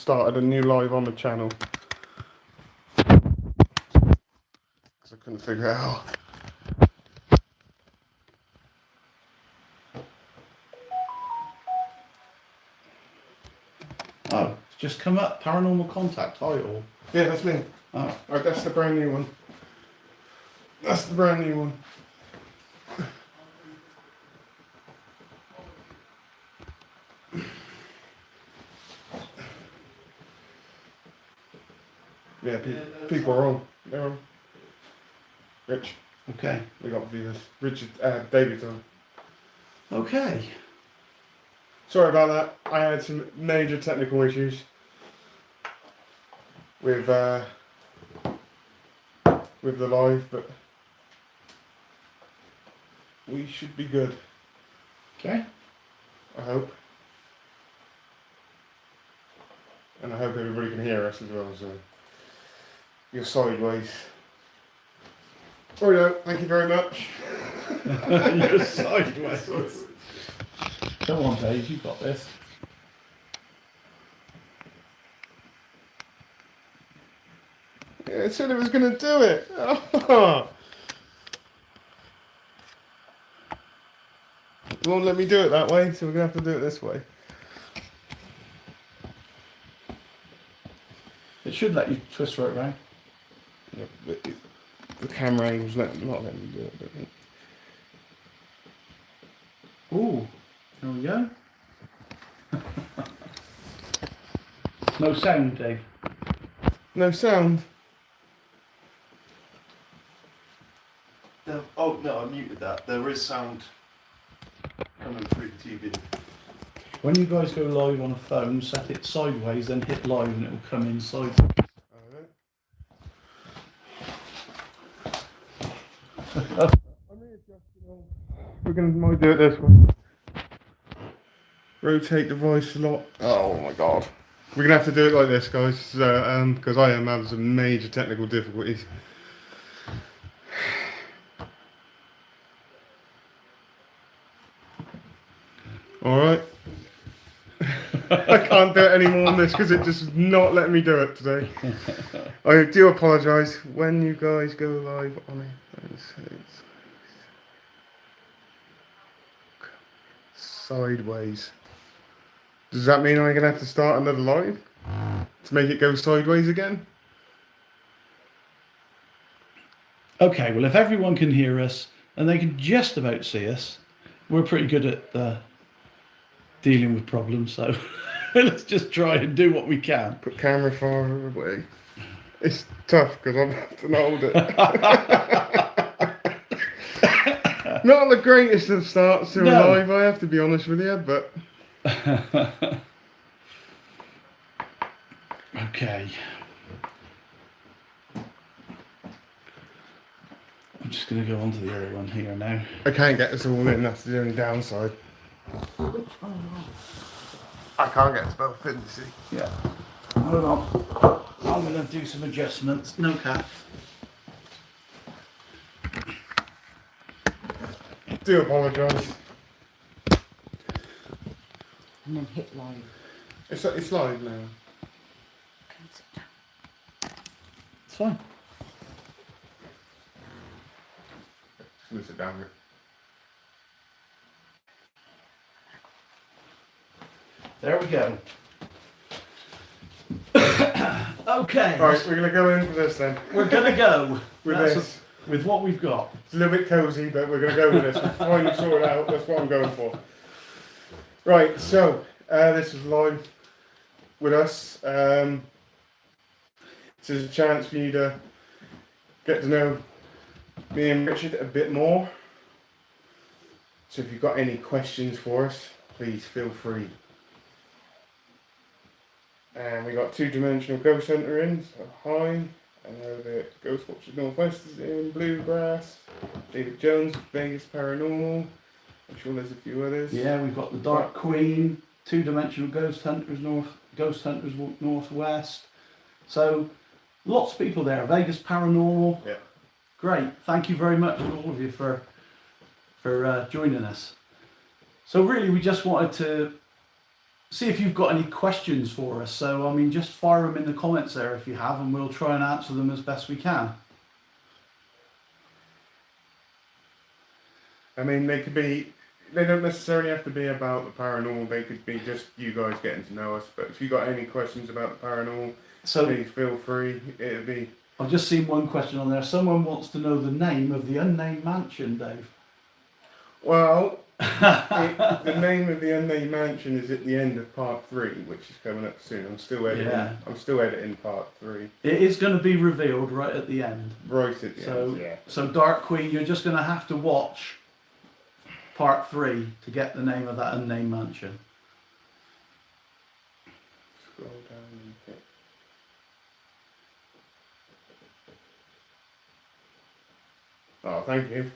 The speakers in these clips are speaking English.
started a new live on the channel because I couldn't figure it out. Oh, it's just come up. Paranormal Contact title. Yeah, that's me. Oh. Right, that's the brand new one. That's the brand new one. Yeah, people are on. They're on. Rich. Okay. We got viewers. Richard, David's on. Okay. Sorry about that. I had some major technical issues with the live, but we should be good. Okay. I hope. And I hope everybody can hear us as well, so you're sideways. Righto, thank you very much. You're sideways. Come on, Dave, you got this. Yeah, I said it was going to do it. It won't let me do it that way, so we're going to have to do it this way. It should let you twist right round. Yeah, the camera angle's not letting me do it, I don't think. Ooh, there we go. No sound, Dave. No sound. Oh no, I muted that. There is sound coming through the TV. When you guys go live on a phone, set it sideways, then hit live and it will come inside. We're going to might do it this way. Rotate the voice a lot. Oh my god. We're going to have to do it like this, guys, because I am having some major technical difficulties. Alright. I can't do it anymore on this because it just is not letting me do it today. I do apologise when you guys go live on it. Sideways. Does that mean I'm going to have to start another live to make it go sideways again? Okay, well, if everyone can hear us and they can just about see us, we're pretty good at dealing with problems, so let's just try and do what we can. Put camera far away. It's tough because I'm having to hold it. Not the greatest of starts to a live, I have to be honest with you, but... Okay. I'm just going to go on to the other one here now. I can't get this all in, that's the only downside. I can't get us both in, you see. Yeah. Hold on. I'm going to do some adjustments. No cat. Do apologise. And then hit live. It's live now. Can sit down. It's fine. Just gonna sit down here. There we go. Okay. Alright, we're gonna go in for this then. We're going to go With this. with what we've got. It's a little bit cosy, but we're gonna go with this. We're finally sorted out, that's what I'm going for. Right, so this is live with us. This is a chance for you to get to know me and Richard a bit more. So if you've got any questions for us, please feel free. And we got Two Dimensional Ghost Hunter in, so hi. I know that Ghostwatchers Northwest is in, Bluegrass, David Jones, Vegas Paranormal. I'm sure there's a few others. Yeah, we've got the Dark Queen, Two Dimensional Ghost Hunters Northwest. So lots of people there. Vegas Paranormal. Yeah. Great. Thank you very much to all of you for joining us. So really, we just wanted to see if you've got any questions for us. So, I mean, just fire them in the comments there if you have, and we'll try and answer them as best we can. I mean, they don't necessarily have to be about the paranormal. They could be just you guys getting to know us. But if you got any questions about the paranormal, So, please feel free. It'll be I've just seen one question on there. Someone wants to know the name of the unnamed mansion, Dave. well. The name of the unnamed mansion is at the end of part 3, which is coming up soon. I'm still editing. Yeah. I'm still editing part 3. It is going to be revealed right at the end. Right at the So, end. Yeah. so Dark Queen, you're just going to have to watch part 3 to get the name of that unnamed mansion. Scroll down and hit. Oh, thank you.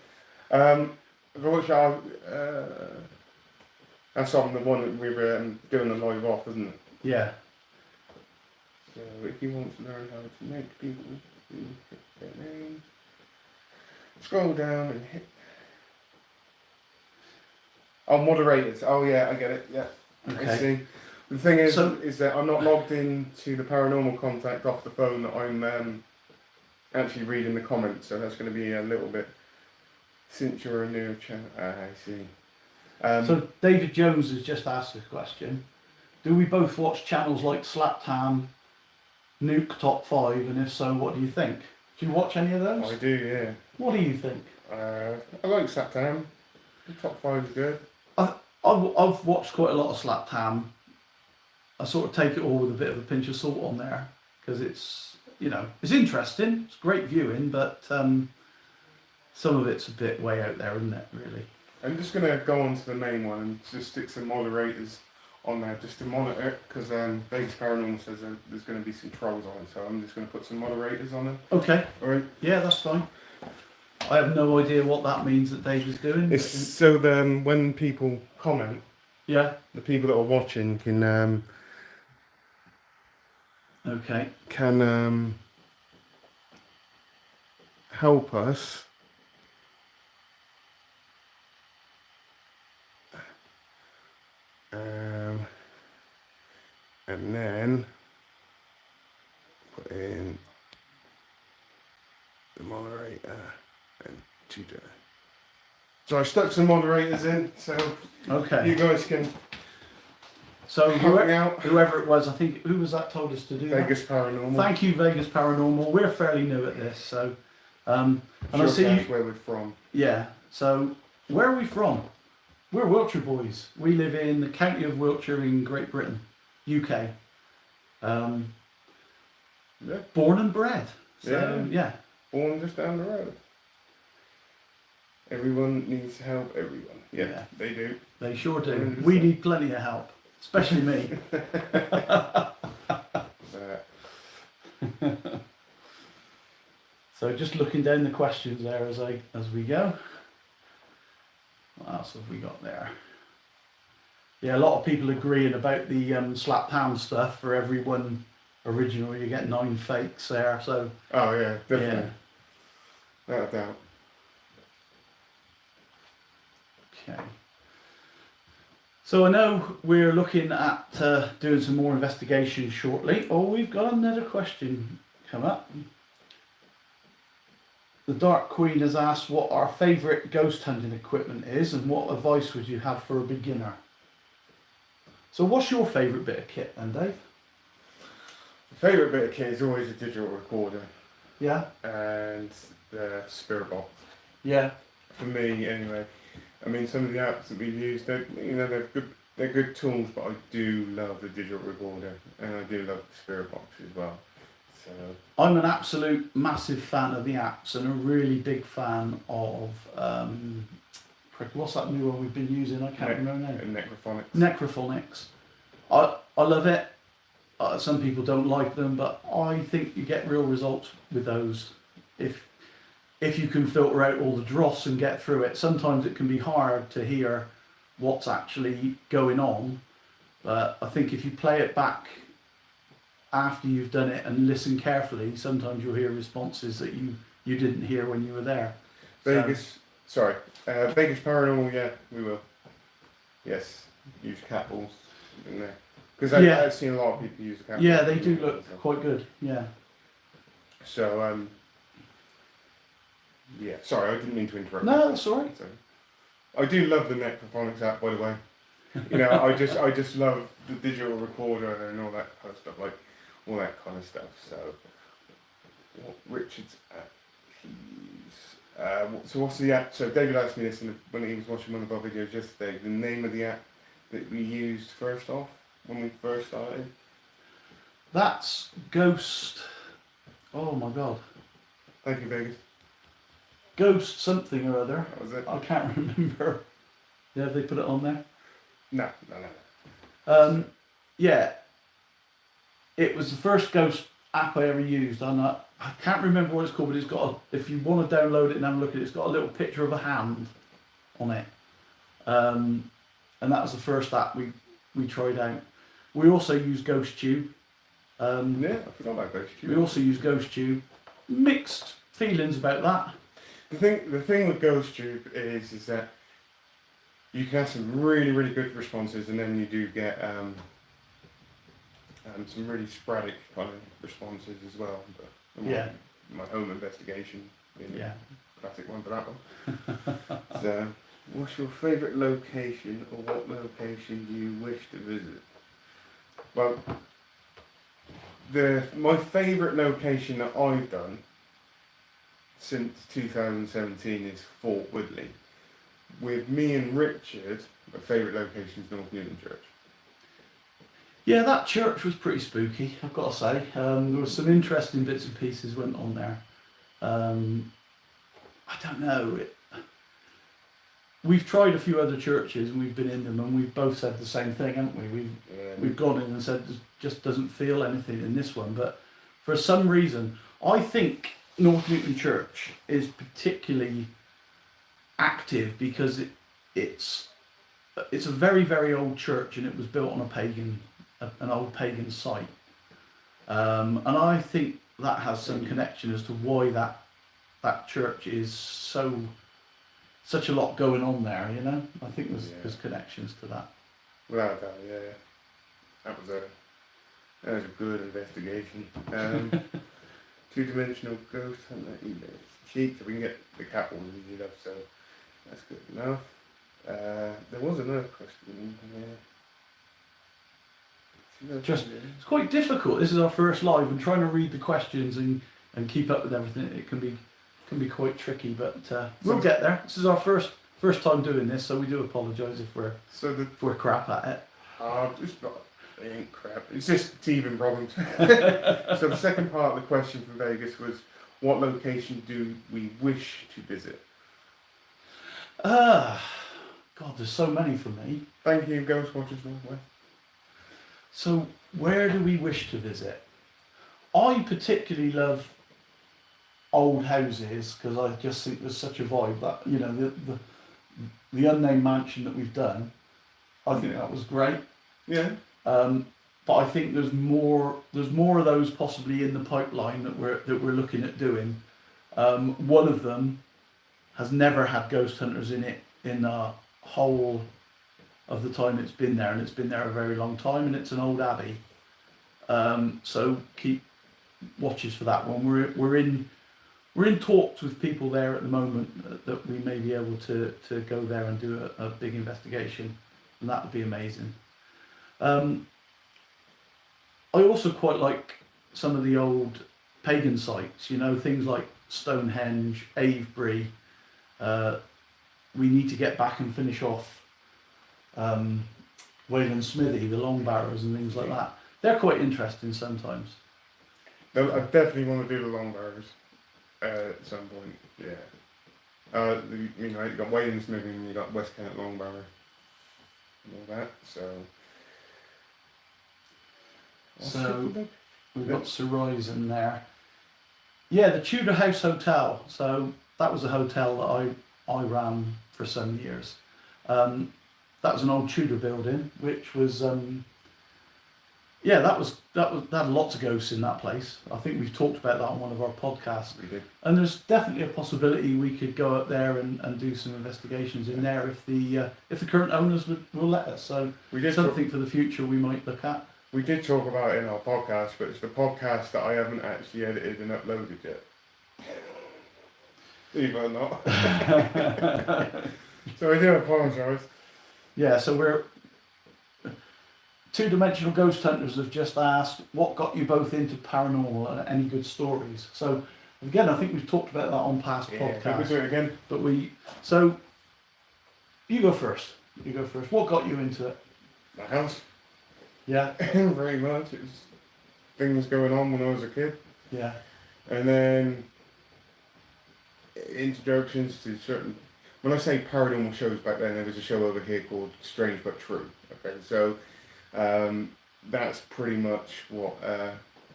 That's on the one that we were doing the live off, isn't it? Yeah. So if you want to learn how to make people, you hit their name. Scroll down and hit. Oh, moderators. Oh yeah, I get it. Yeah, I Okay. see. The thing is, So- is that I'm not logged in to the paranormal contact off the phone. That I'm actually reading the comments, so that's going to be a little bit. Since you're a new channel, I see. So David Jones has just asked this question. Do we both watch channels like Slaptam, Nuke Top 5, and if so, what do you think? Do you watch any of I those? do, yeah. What do you think? I like Slapdown. The top 5 is good. I've watched quite a lot of Slaptam. I sort of take it all with a bit of a pinch of salt on there because it's, it's interesting. It's great viewing, but some of it's a bit way out there, isn't it, really? I'm just going to go on to the main one and just stick some moderators on there just to monitor it because Vegas Paranormal says there's going to be some trolls on it, so I'm just going to put some moderators on it. Okay. Alright. Yeah, that's fine. I have no idea what that means that Dave is doing. It's so then when people comment, Yeah. the people that are watching can Okay. help us. And then put in the moderator and tutor. So I stuck some moderators in, so Okay. you guys can So help me out. whoever it was, I think, who was that told us to do Vegas Paranormal. that? Thank you, Vegas Paranormal. We're fairly new at this, so and I see that's you. where we're from. Yeah. So where are we from? We're Wiltshire boys. We live in the county of Wiltshire in Great Britain, UK. Yeah. Born and bred. So yeah. Born just down the road. Everyone needs to help everyone. Yeah, Yeah. they do. They sure do. 100%. We need plenty of help, especially me. So just looking down the questions there as we go. What else have we got there? Yeah, a lot of people agreeing about the Slapdown stuff. For every one original, you get 9 fakes there. So Oh yeah, definitely. Without a doubt. okay. So I know we're looking at doing some more investigation shortly. Oh, we've got another question come up. The Dark Queen has asked what our favourite ghost hunting equipment is and what advice would you have for a beginner. So what's your favourite bit of kit then, Dave? My favourite bit of kit is always a digital recorder Yeah? and the Spirit Box. Yeah. For me, anyway. I mean, some of the apps that we've used, they're good. They're good tools, but I do love the digital recorder, and I do love the Spirit Box as well. So I'm an absolute massive fan of the apps and a really big fan of what's that new one we've been using? I can't remember now. and Necrophonics. Necrophonics. I love it. Some people don't like them, but I think you get real results with those if you can filter out all the dross and get through it. Sometimes it can be hard to hear what's actually going on, but I think if you play it back after you've done it and listen carefully, sometimes you'll hear responses that you didn't hear when you were there. Vegas Paranormal, yeah, we will. Yes, use cat balls. in there. Because Yeah. I've seen a lot of people use the cat. Yeah, they do look quite good. Yeah. So, yeah, sorry, I didn't mean to interrupt. No, you. that's all right. So, I do love the Necrophonics app, by the way. You know, I just love the digital recorder and all that kind of stuff, like all that kind of stuff. So, what Richard's app? So what's the app? So David asked me this when he was watching one of our videos yesterday. The name of the app that we used first off when we first started. That's Ghost. Oh my God. Thank you, Vegas. Ghost something or other. That was it. I can't remember. Yeah, have they put it on there? No. Yeah. It was the first Ghost app I ever used, and I can't remember what it's called, but it's got if you want to download it and have a look at it, it's got a little picture of a hand on it. And that was the first app we tried out. We also use GhostTube. Yeah, I forgot about those. We also use GhostTube. Mixed feelings about that. The thing with GhostTube is that you can have some really, really good responses, and then you do get some really sporadic kind of responses as well. But Yeah. My home investigation being Yeah. a classic one for that one. So, what's your favourite location, or what location do you wish to visit? Well, my favourite location that I've done since 2017 is Fort Woodley. With me and Richard, my favourite location is North Newton Church. Yeah, that church was pretty spooky, I've got to say. There was some interesting bits and pieces went on there. I don't know. We've tried a few other churches and we've been in them, and we've both said the same thing, haven't we? We've gone in and said it just doesn't feel anything in this one. But for some reason, I think North Newton Church is particularly active because it's a very, very old church, and it was built on an old pagan site. And I think that has some connection as to why that church is such a lot going on there, you know? I think there's connections to that. Without a doubt, yeah. That was a good investigation. Two-dimensional ghost hunter emails. Cheap, so we can get the cat one easy enough, so that's good enough. There was another question. It's quite difficult. This is our first live, and trying to read the questions and keep up with everything, it can be quite tricky, but we'll get there. This is our first time doing this, so we do apologise if we're crap at it. It ain't crap. It's just teething problems. So the second part of the question from Vegas was, what location do we wish to visit? God, there's so many for me. Thank you, Ghost Watchers Northwest. So where do we wish to visit? I particularly love old houses because I just think there's such a vibe. That, you know, the unnamed mansion that we've done, I think that was great. Yeah. But I think there's more of those possibly in the pipeline that we're looking at doing. One of them has never had ghost hunters in it in the whole of the time it's been there, and it's been there a very long time, and it's an old abbey. So keep watches for that one. We're in talks with people there at the moment that we may be able to go there and do a big investigation, and that would be amazing. I also quite like some of the old pagan sites, you know, things like Stonehenge, Avebury. We need to get back and finish off Wayland Smithy, the Long Barrows and things like that. They're quite interesting sometimes. I definitely want to do the Long Barrows at some point, yeah. You know, you've got Wayland Smithy and you've got West Kent Long Barrow and all that, so... So we've got Sir Rising there. Yeah, the Tudor House Hotel. So that was a hotel that I ran for some years. That was an old Tudor building, which was yeah, that had lots of ghosts in that place. I think we've talked about that on one of our podcasts. We did. And there's definitely a possibility we could go up there and do some investigations in there if the current owners will let us. So We did. Talk, something for the future we might look at. we did talk about it in our podcast, but it's the podcast that I haven't actually edited and uploaded yet. Believe it or not. So I do apologise. Yeah, so we're two-dimensional ghost hunters have just asked what got you both into paranormal and any good stories. So again, I think we've talked about that on past Yeah, podcasts. we'll do it again. But so you go first. You go first. What got you into it? My house. Yeah, Very much. It was things going on when I was a kid. yeah, And then introductions to certain. When I say paranormal shows back then, there was a show over here called Strange But True. Okay, so that's pretty much what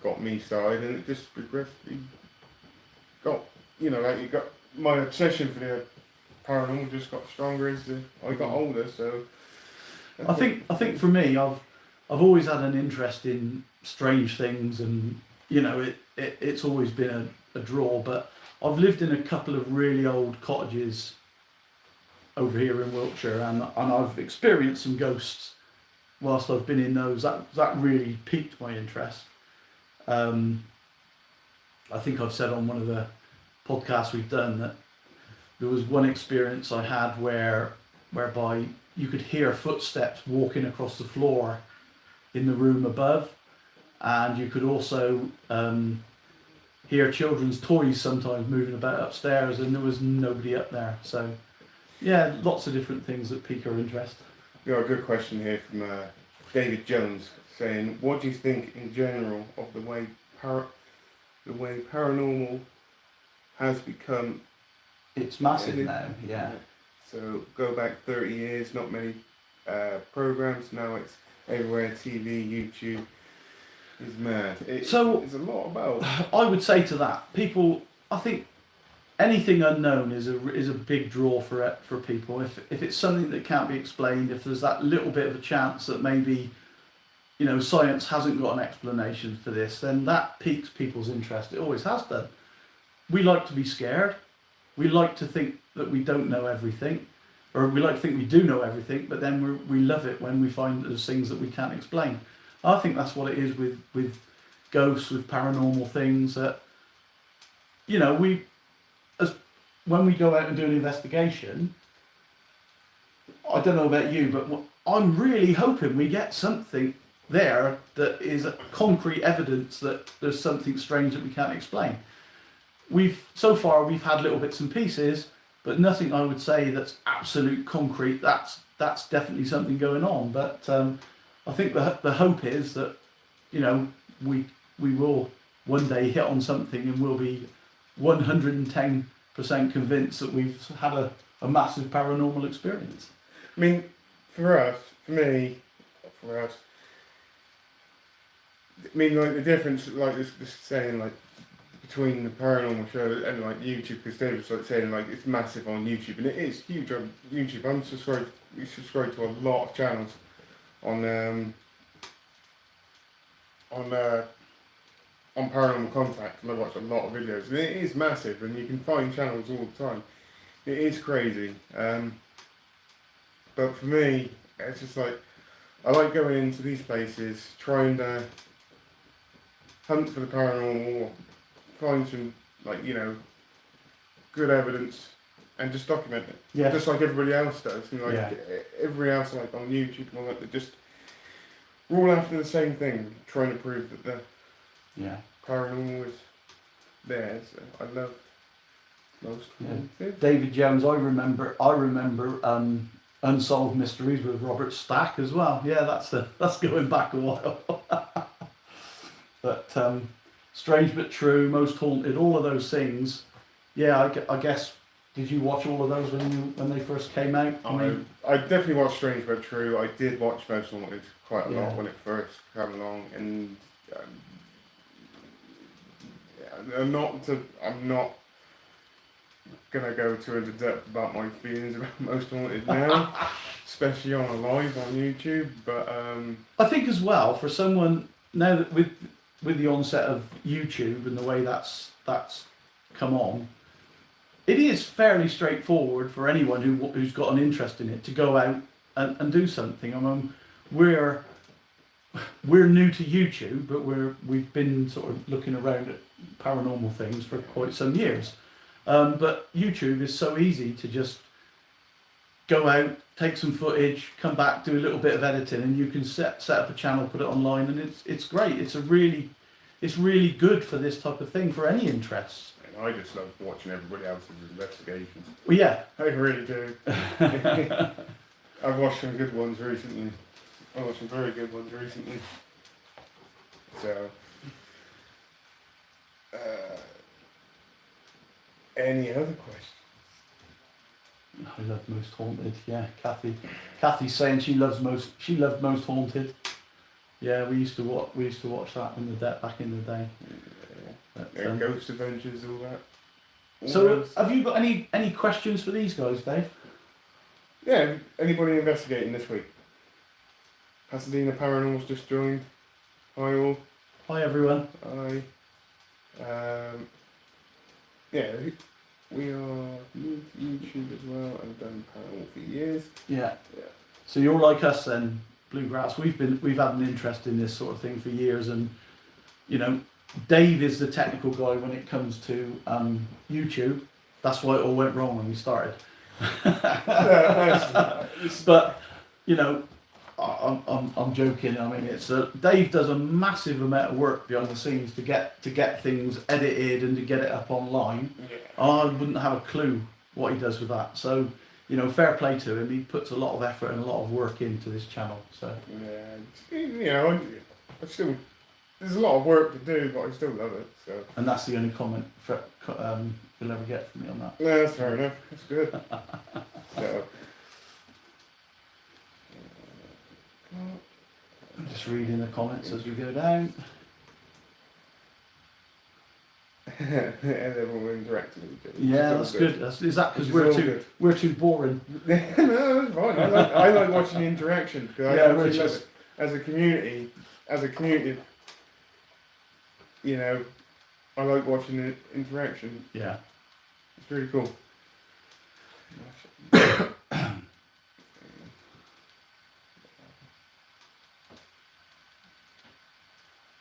got me started, and it just progressively got, like you got my obsession for the paranormal just got stronger as I got older. So I think for me, I've always had an interest in strange things, and it's always been a draw. But I've lived in a couple of really old cottages over here in Wiltshire, and I've experienced some ghosts whilst I've been in those. That really piqued my interest. I think I've said on one of the podcasts we've done that there was one experience I had whereby you could hear footsteps walking across the floor in the room above, and you could also hear children's toys sometimes moving about upstairs, and there was nobody up there. So yeah, lots of different things that pique our interest. we got a good question here from David Jones saying, "What do you think in general of the way paranormal has become?" It's massive And now, yeah. So go back 30 years, not many programs. Now it's everywhere. TV, YouTube is mad. It's a lot about. I would say to that, people, I think anything unknown is a big draw for people. If it's something that can't be explained, if there's that little bit of a chance that maybe science hasn't got an explanation for this, then that piques people's interest. It always has done. We like to be scared. We like to think that we don't know everything, or we like to think we do know everything, but then we love it when we find there's things that we can't explain. I think that's what it is with ghosts, with paranormal things, that when we go out and do an investigation, I don't know about you, but I'm really hoping we get something there that is concrete evidence that there's something strange that we can't explain. So far we've had little bits and pieces, but nothing I would say that's absolute concrete. That's definitely something going on. But I think the hope is that we will one day hit on something, and we'll be 110% convinced that we've had a massive paranormal experience. I mean, for us, I mean, like the difference, like this saying, like between the paranormal show and like YouTube, because Dave was like saying like it's massive on YouTube, and it is huge on YouTube. We subscribe to a lot of channels on Paranormal Contact, and I watch a lot of videos, and it is massive, and you can find channels all the time. It is crazy. But for me, it's just like I like going into these places, trying to hunt for the paranormal, or find some good evidence, and just document it. Yeah. Just like everybody else does, and Yeah. everybody else like on YouTube and all that. We're all after the same thing, trying to prove that the paranormal is there. So I love most of David Jones, I remember Unsolved Mysteries with Robert Stack as well. Yeah, that's going back a while. But Strange But True, Most Haunted, all of those things. Yeah, I guess. Did you watch all of those when they first came out? I definitely watched Strange But True. I did watch Most Haunted quite a Yeah. lot when it first came along, and I'm not gonna go too into depth about my feelings about Most Haunted now, especially on a live on YouTube. But I think as well, for someone now that with the onset of YouTube and the way that's come on, it is fairly straightforward for anyone who's got an interest in it to go out and do something. I mean, we're new to YouTube, but we've been sort of looking around at paranormal things for quite some years. But YouTube is so easy to just go out, take some footage, come back, do a little bit of editing, and you can set up a channel, put it online, and it's great. It's really good for this type of thing for any interest. And I just love watching everybody else's investigations. Well, yeah, I really do. I've watched some good ones recently. I watched some very good ones recently. So, any other questions? I love Most Haunted. Yeah, Kathy's saying she loved Most Haunted. Yeah, we used to watch that back in the day. But, Ghost Adventures, all that. So, have you got any questions for these guys, Dave? Yeah, anybody investigating this week? Pasadena Paranormal's just joined. Hi all. Hi everyone. Hi. Yeah, we are new to YouTube as well. I've done paranormal for years. Yeah. Yeah. So you're like us then, Bluegrass. We've had an interest in this sort of thing for years, and you know, Dave is the technical guy when it comes to YouTube. That's why it all went wrong when we started. But you know, I'm joking. I mean, Dave does a massive amount of work behind the scenes to get things edited and to get it up online. Yeah. I wouldn't have a clue what he does with that. So, you know, fair play to him. He puts a lot of effort and a lot of work into this channel. So Yeah, you know, I still there's a lot of work to do, but I still love it. So. And that's the only comment you'll ever get from me on that. No, that's fair enough. That's good. So. I'm just reading the comments as we go down. And then we're interacting with each other. Yeah, that's good. Is that because we're too boring? No, that's fine. I like watching the interaction because I actually love it. As a community, you know, I like watching the interaction. Yeah. It's really cool.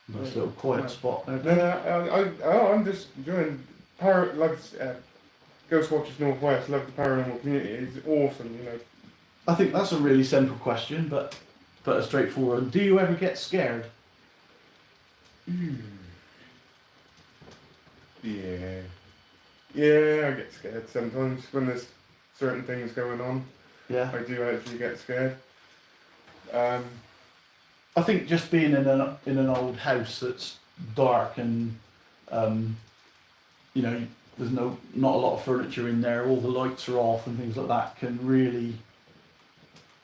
Nice little quiet spot there. No, I'm just doing Ghost Watchers Northwest. Love the paranormal community. It's awesome, you know. I think that's a really simple question, but a straightforward one. Do you ever get scared? Yeah, I get scared sometimes when there's certain things going on. Yeah. I do actually get scared. I think just being in an old house that's dark and you know, there's not a lot of furniture in there, all the lights are off and things like that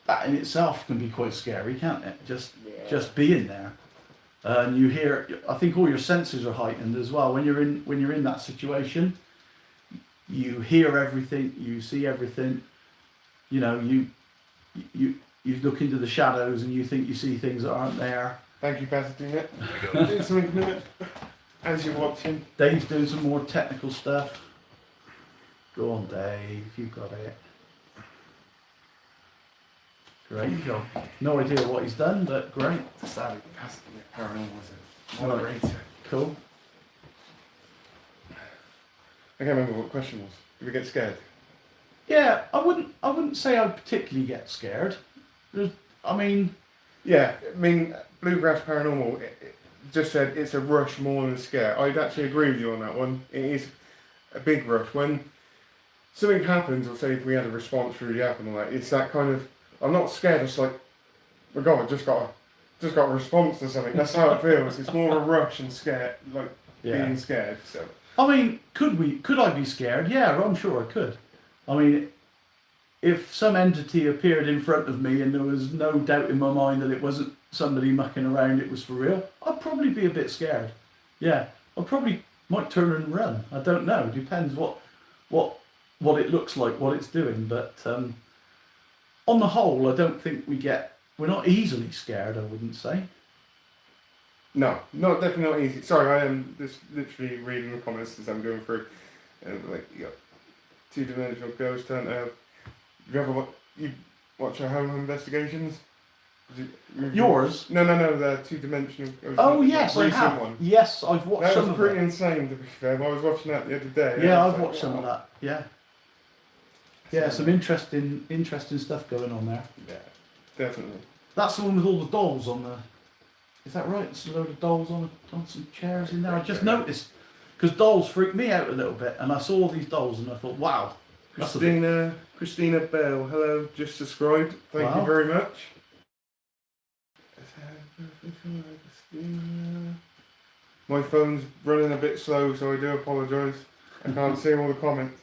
that in itself can be quite scary, can't it? Just being there. And you hear, I think all your senses are heightened as well. When you're in that situation, you hear everything, you see everything, you know, you look into the shadows and you think you see things that aren't there. Thank you, Pasadena. Do something in a minute as you're watching. Dave's doing some more technical stuff. Go on, Dave, you got it. Great job. No idea what he's done, but great. Decided Pasadena Paranormal was a moderator. Cool. I can't remember what the question was. Did we get scared? Yeah, I wouldn't say I particularly get scared. Yeah, Bluegrass Paranormal it just said it's a rush more than a scare. I'd actually agree with you on that one. It is a big rush. When something happens, or say if we had a response really happen or that, it's that kind of, I'm not scared, it's like, oh God, I just got a response to something. That's how it feels. It's more of a rush and scare, like being scared. So I mean, could I be scared? Yeah, I'm sure I could. I mean, if some entity appeared in front of me and there was no doubt in my mind that it wasn't somebody mucking around, it was for real, I'd probably be a bit scared. Yeah, I probably might turn and run. I don't know. Depends what it looks like, what it's doing. But on the whole, I don't think we're not easily scared, I wouldn't say. No, definitely not easy. Sorry, I am just literally reading the comments as I'm going through. And like, you got two-dimensional ghost hunter. You ever watch our home investigations? Yours? No, the two-dimensional ghost Oh hunter, yes, the I recent have. one. Yes, I've watched That some was of pretty it. insane, to be fair. I was watching that the other day. Yeah, I I've was watched some of that. Yeah. Yeah, some interesting stuff going on there. Yeah, definitely. That's the one with all the dolls on the. Is that right? It's a load of dolls on some chairs in there. I just noticed because dolls freak me out a little bit, and I saw these dolls and I thought, wow. that's a bit- Christina Bell, hello, just subscribed. Thank Wow. you very much. My phone's running a bit slow, so I do apologise. I can't see all the comments.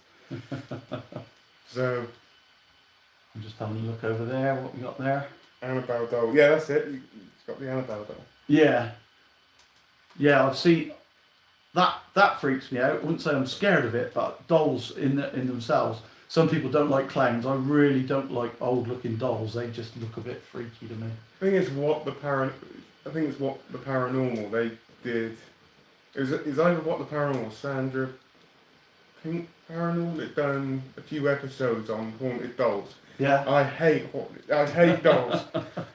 So, I'm just having a look over there. What we got there? Annabelle doll. Yeah, that's it. It's got the Annabelle doll. Yeah. Yeah, I've seen that. That freaks me out. I wouldn't say I'm scared of it, but dolls in themselves. Some people don't like clowns. I really don't like old-looking dolls. They just look a bit freaky to me. I think it's what the paranormal they did. It's either what the paranormal, Sandra Pink Paranormal. They've done a few episodes on haunted dolls. Yeah. I hate dolls.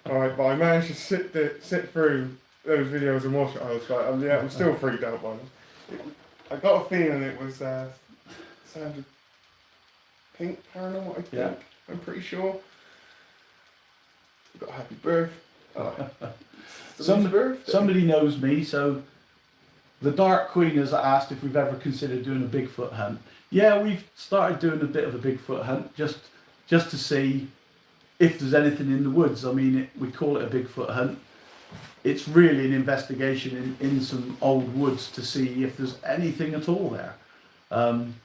Alright, but I managed to sit through those videos and watch it. I was like, I'm still freaked out by them. I got a feeling it was Sandra Pink Paranormal, I think. Yeah. I'm pretty sure. We've got a happy birthday. Somebody knows me, so the Dark Queen has asked if we've ever considered doing a Bigfoot hunt. Yeah, we've started doing a bit of a Bigfoot hunt just to see if there's anything in the woods. I mean, we call it a Bigfoot hunt. It's really an investigation in some old woods to see if there's anything at all there. I'm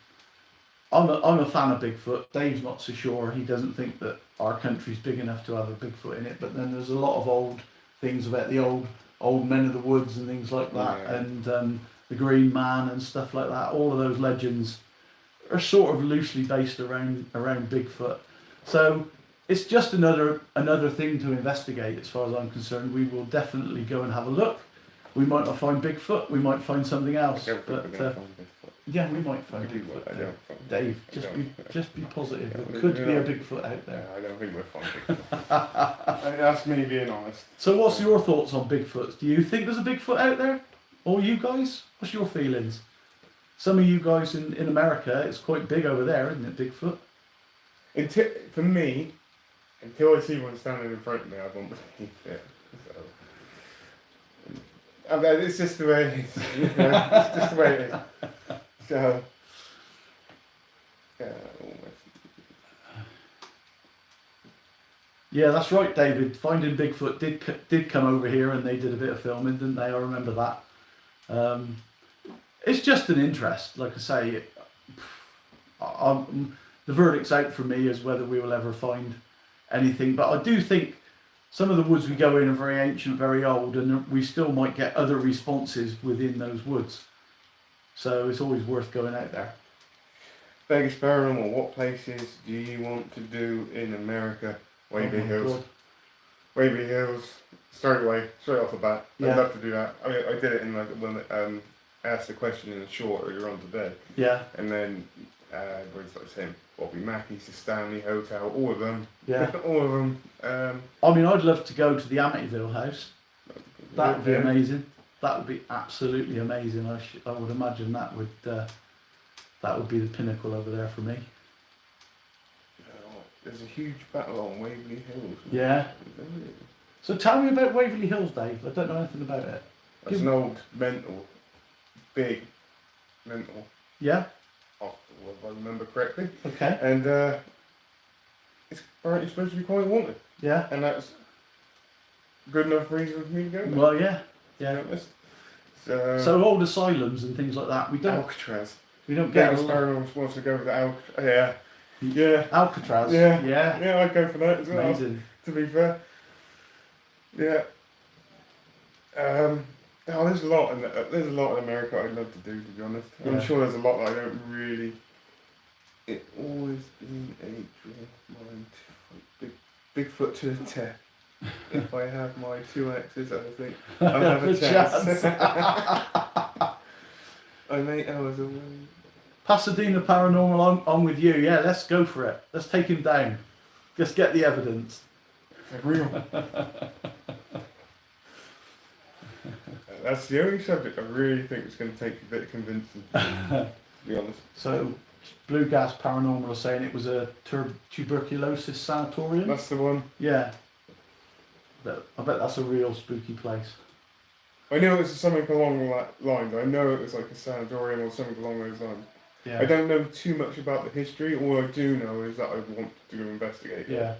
a fan of Bigfoot. Dave's not so sure. He doesn't think that our country's big enough to have a Bigfoot in it. But then there's a lot of old things about the old men of the woods and things like that, Yeah. and the Green Man and stuff like that. All of those legends are sort of loosely based around Bigfoot. So it's just another thing to investigate as far as I'm concerned. We will definitely go and have a look. We might not find Bigfoot. We might find something else. But yeah, we might find Bigfoot. Dave, just be positive. There could be a Bigfoot out there. I don't think we're finding Bigfoot. That's me being honest. So what's your thoughts on Bigfoots? Do you think there's a Bigfoot out there? Or you guys? What's your feelings? Some of you guys in America, it's quite big over there, isn't it, Bigfoot? For me, until I see one standing in front of me, I won't believe it. So, it's just the way it is. It's just the way it is. So, yeah, almost. Yeah, that's right, David. Finding Bigfoot did come over here, and they did a bit of filming, didn't they? I remember that. It's just an interest, like I say. The verdict's out for me as whether we will ever find anything. But I do think some of the woods we go in are very ancient, very old, and we still might get other responses within those woods. So it's always worth going out there. Vegas Paranormal, what places do you want to do in America? Waverly Hills. God. Waverly Hills, straight off the bat. Yeah. I'd love to do that. I mean, I did it in like when I asked the question in a short earlier on today. Yeah. And then everybody's like saying Bobby Mackey's, the Stanley Hotel, all of them. Yeah. All of them. I mean, I'd love to go to the Amityville house. That would be yeah. amazing. That would be absolutely amazing. I would imagine that would be the pinnacle over there for me. There's a huge battle on Waverly Hills. Yeah. So tell me about Waverly Hills, Dave. I don't know anything about it. That's an old big mental Yeah. hospital, if I remember correctly. Okay. And it's apparently supposed to be quite haunted. Yeah. And that's good enough reason for me to go there. Well, yeah. to be Yeah. honest. So old asylums and things like that, we don't Alcatraz. get a Vegas lot. Paranormal wants to go with Alcatraz. Yeah. Alcatraz. Yeah. Yeah. Yeah, I'd go for that as well. Amazing. To be fair. Yeah. There's a lot in America I'd love to do, to be honest. Yeah. I'm sure there's a lot that I don't really. It always been a dream of mine to fight Bigfoot to the death. If I have my 2X's, I think I'll have a The chance. chance. I'm 8 hours away. Pasadena Paranormal on with you. Yeah, let's go for it. Let's take him down. Let's get the evidence. For real. That's the only subject I really think is going to take a bit of convincing, to be honest. So, Blue Gas Paranormal are saying it was a tuberculosis sanatorium. That's the one. Yeah. I bet that's a real spooky place. I knew it was something along that lines. I know it was like a sanatorium or something along those lines. Yeah. I don't know too much about the history. All I do know is that I want to go investigate it. Yeah.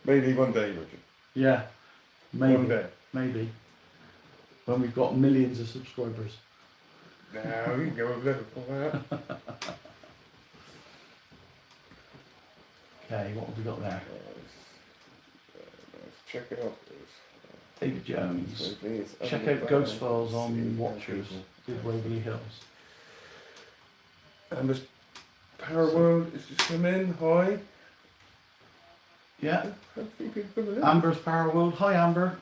Maybe one day, Richard. Yeah. Maybe. One day. Maybe. When we've got millions of subscribers. Now we can go over there for that. Okay, what have we got there? Let's check it out. David Jones. Please. Check out Ghost Files on Watchers with Waverly Hills. And this Power World is just come in. Hi. Yeah. I think people coming in. Amber's Power World. Hi, Amber.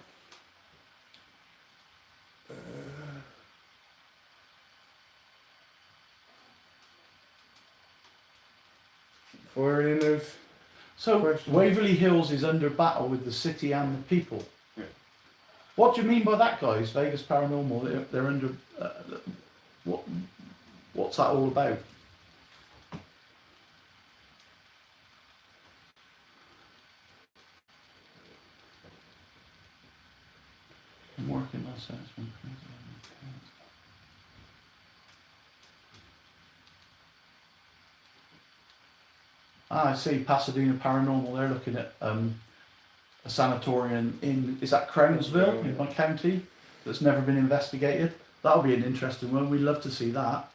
Firing in those. So, Question. Waverly Hills is under battle with the city and the people. Yeah. What do you mean by that, guys? Vegas Paranormal, they're under... what's that all about? I'm working on something. I see. Pasadena Paranormal. They're looking at a sanatorium in, is that Crownsville in my county, that's never been investigated. That'll be an interesting one. We'd love to see that.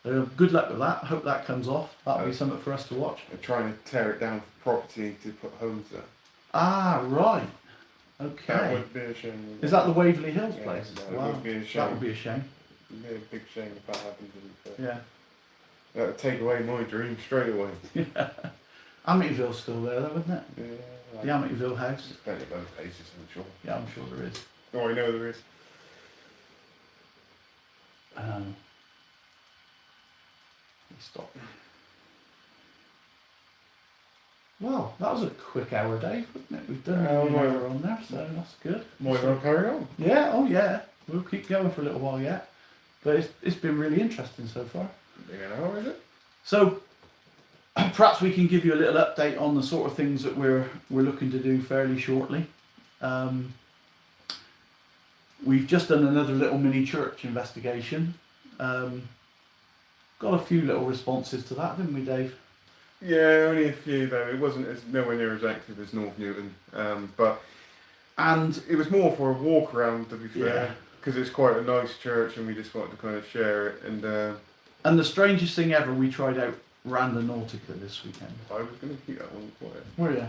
Good luck with that. Hope that comes off. That'll be something for us to watch. They're trying to tear it down for property to put homes there. Ah, right. That Okay. would be a shame. Is that the Waverly Hills Yeah, place? that Wow. would be a shame. That would be a shame. It'd be a big shame if that happened. Yeah. That would take away my dream straight away. Amityville's still there, though, isn't it? Yeah. The Amityville house. There's plenty of other places, I'm sure. Yeah, I'm sure there is. Oh, I know there is. Stop. Well, that was a quick hour, Dave, wasn't it? We've done an hour on there, so that's good. Might as well carry on. Yeah, oh yeah. We'll keep going for a little while yet. But it's been really interesting so far. Big an hour, is it? So perhaps we can give you a little update on the sort of things that we're looking to do fairly shortly. We've just done another little mini church investigation. Got a few little responses to that, didn't we, Dave? Yeah, only a few though. It wasn't as nowhere near as active as North Newton, but And it was more for a walk around, to be Yeah. fair, because it's quite a nice church, and we just wanted to kind of share it. And the strangest thing ever, we tried out Randonautica this weekend. I was going to keep that one quiet. Were you?